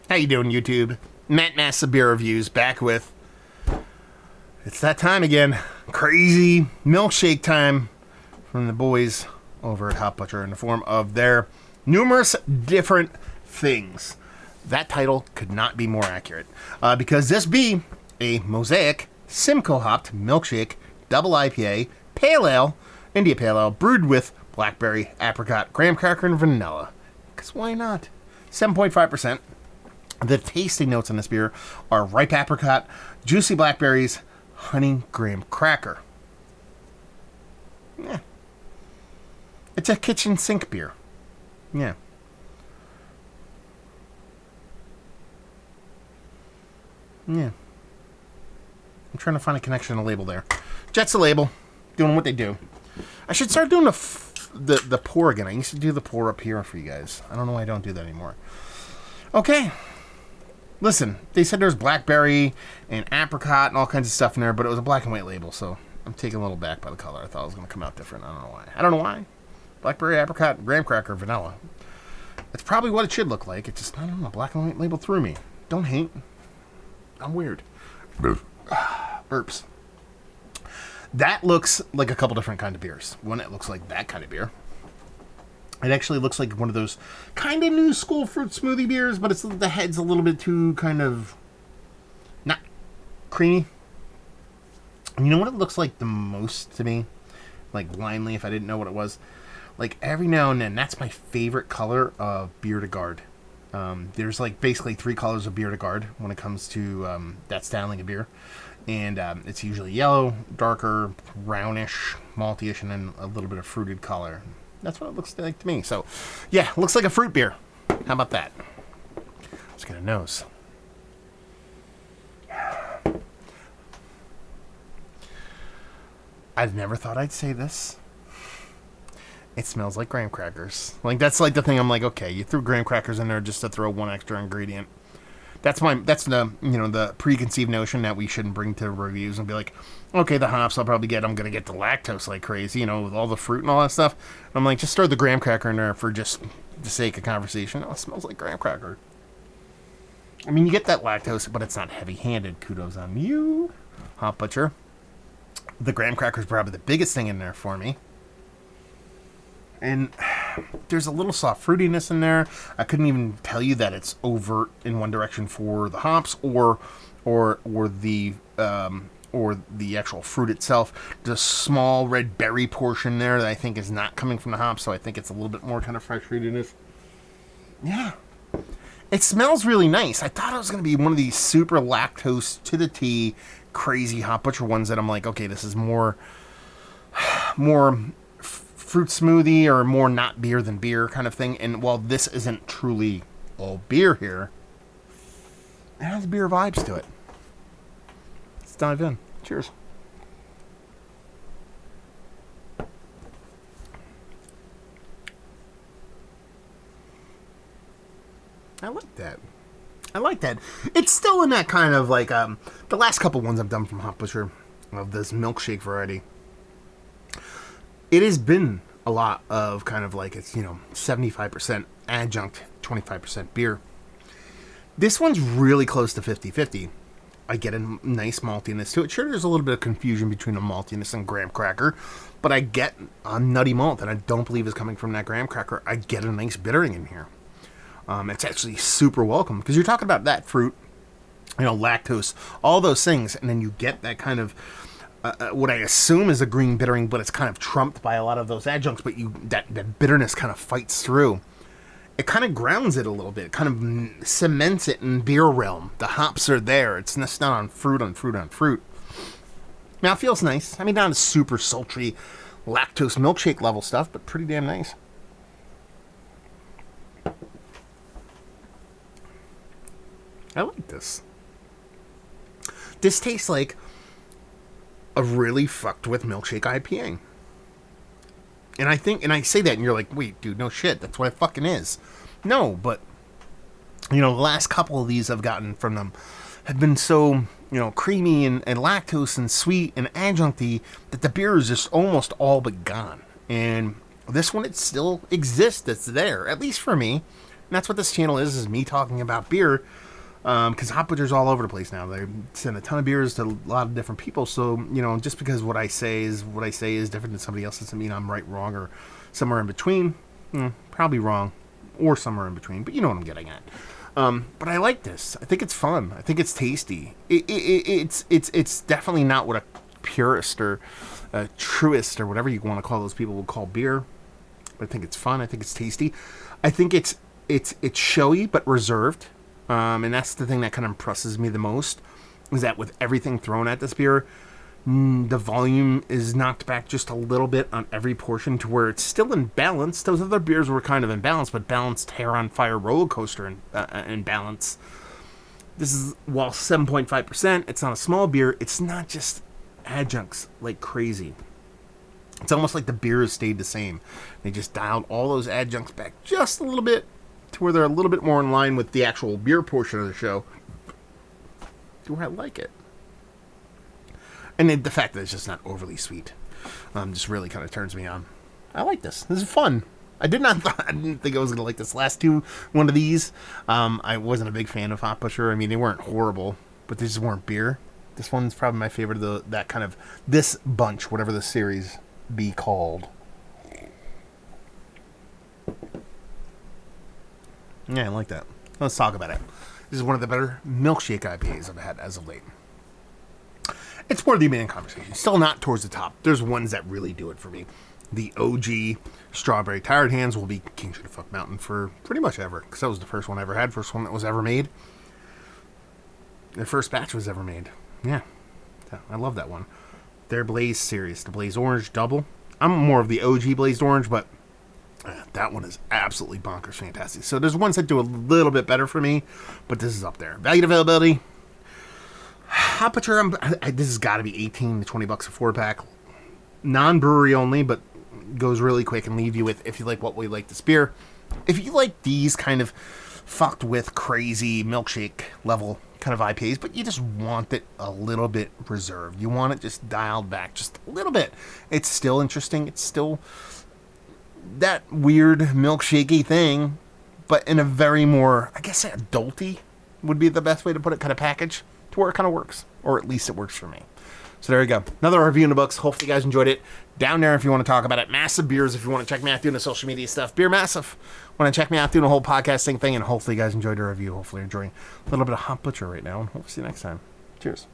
How you doing, YouTube? Matt Massa Beer Reviews back with... It's that time again. Crazy milkshake time from the boys over at Hop Butcher in the form of their numerous different things. That title could not be more accurate. Because this be a Mosaic, Simcoe-hopped milkshake, double IPA, pale ale, India pale ale, brewed with blackberry, apricot, graham cracker, and vanilla. Because why not? 7.5%. The tasting notes on this beer are ripe apricot, juicy blackberries, honey graham cracker. Yeah. It's a kitchen sink beer. Yeah. Yeah. I'm trying to find a connection to the label there. Jet's the label. Doing what they do. I should start doing the pour again. I used to do the pour up here for you guys. I don't know why I don't do that anymore. Okay. Listen, they said there's blackberry and apricot and all kinds of stuff in there, but it was a black and white label, so I'm taken a little back by the color. I thought it was going to come out different. I don't know why. Blackberry, apricot, graham cracker, vanilla. That's probably what it should look like. It just, I don't know, black and white label threw me. Don't hate. I'm weird. Burps. That looks like a couple different kind of beers. One, it looks like that kind of beer. It actually looks like one of those kind of new school fruit smoothie beers, but the head's a little bit too kind of not creamy. You know what it looks like the most to me? Like blindly, if I didn't know what it was. Like every now and then, that's my favorite color of Bière de Garde. There's like basically 3 colors of Bière de Garde when it comes to that styling of beer. And it's usually yellow, darker, brownish, malty-ish, and then a little bit of fruited color. That's what it looks like to me. So, yeah, looks like a fruit beer. How about that? Let's get a nose. I've never thought I'd say this. It smells like graham crackers. Like, that's like the thing I'm like, okay, you threw graham crackers in there just to throw one extra ingredient. That's the, you know, the preconceived notion that we shouldn't bring to reviews and be like, okay, the hops I'm going to get the lactose like crazy, you know, with all the fruit and all that stuff. And I'm like, just throw the graham cracker in there for just the sake of conversation. Oh, it smells like graham cracker. I mean, you get that lactose, but it's not heavy-handed. Kudos on you, Hop Butcher. The graham cracker is probably the biggest thing in there for me. And there's a little soft fruitiness in there. I couldn't even tell you that it's overt in one direction for the hops or the actual fruit itself. There's a small red berry portion there that I think is not coming from the hops, so I think it's a little bit more kind of fresh fruitiness. Yeah. It smells really nice. I thought it was going to be one of these super lactose to the T crazy Hop Butcher ones that I'm like, okay, this is more fruit smoothie or more not beer than beer kind of thing. And while this isn't truly all beer here, it has beer vibes to it. Let's dive in. Cheers. I like that. It's still in that kind of like the last couple ones I've done from Hop Butcher of this milkshake variety. It has been a lot of kind of like, it's, you know, 75% adjunct, 25% beer. This one's really close to 50-50. I get a nice maltiness to it. Sure, there's a little bit of confusion between the maltiness and graham cracker, but I get a nutty malt that I don't believe is coming from that graham cracker. I get a nice bittering in here. It's actually super welcome because you're talking about that fruit, you know, lactose, all those things, and then you get that kind of what I assume is a green bittering, but it's kind of trumped by a lot of those adjuncts, but that bitterness kind of fights through. It kind of grounds it a little bit. It kind of cements it in beer realm. The hops are there. It's not on fruit on fruit on fruit. Now, it feels nice. I mean, not a super sultry lactose milkshake level stuff, but pretty damn nice. I like this. This tastes like a really fucked with milkshake IPA. And I say that and you're like, wait, dude, no shit. That's what it fucking is. No, but, you know, the last couple of these I've gotten from them have been so, you know, creamy and lactose and sweet and adjuncty that the beer is just almost all but gone. And this one, it still exists. It's there, at least for me. that's what this channel is me talking about beer. Because Hop Butcher's all over the place now. They send a ton of beers to a lot of different people. So, just because what I say is different than somebody else doesn't mean I'm right, wrong, or somewhere in between. Probably wrong, or somewhere in between. But you know what I'm getting at. But I like this. I think it's fun. I think it's tasty. It's definitely not what a purist or a truist or whatever you want to call those people would call beer. But I think it's fun. I think it's tasty. I think it's showy but reserved. And that's the thing that kind of impresses me the most, is that with everything thrown at this beer, the volume is knocked back just a little bit on every portion to where it's still in balance. Those other beers were kind of in balance, but balanced hair on fire roller coaster in balance. This is, while 7.5%, it's not a small beer, it's not just adjuncts like crazy. It's almost like the beer has stayed the same. They just dialed all those adjuncts back just a little bit, to where they're a little bit more in line with the actual beer portion of the show, to where I like it. And the fact that it's just not overly sweet just really kind of turns me on. I like this. This is fun. I didn't think I was going to like this last one of these. I wasn't a big fan of Hop Butcher. I mean, they weren't horrible, but they just weren't beer. This one's probably my favorite of that kind of, this bunch, whatever the series be called. Yeah, I like that. Let's talk about it. This is one of the better milkshake IPAs I've had as of late. It's worthy of being in conversation. Still not towards the top. There's ones that really do it for me. The OG Strawberry Tired Hands will be King Sugar Fuck Mountain for pretty much ever, because that was the first one I ever had, first one that was ever made. The first batch was ever made. Yeah, I love that one. Their Blaze series, the Blaze Orange Double. I'm more of the OG Blazed Orange, but that one is absolutely bonkers fantastic. So there's ones that do a little bit better for me, but this is up there. Value to availability. Hop Butcher, this has got to be 18 to 20 bucks a 4-pack. Non-brewery only, but goes really quick and leave you with, if you like what we like this beer. If you like these kind of fucked with crazy milkshake level kind of IPAs, but you just want it a little bit reserved. You want it just dialed back just a little bit. It's still interesting. It's still that weird milkshakey thing, but in a very more, I guess, adulty would be the best way to put it, kind of package, to where it kind of works, or at least it works for me. So there you go. Another review in the books. Hopefully you guys enjoyed it. Down there if you want to talk about it. Massive Beers if you want to check me out doing the social media stuff. Beer Massive. Want to check me out doing the whole podcasting thing, and hopefully you guys enjoyed the review. Hopefully you're enjoying a little bit of Hop Butcher right now, and hope to see you next time. Cheers.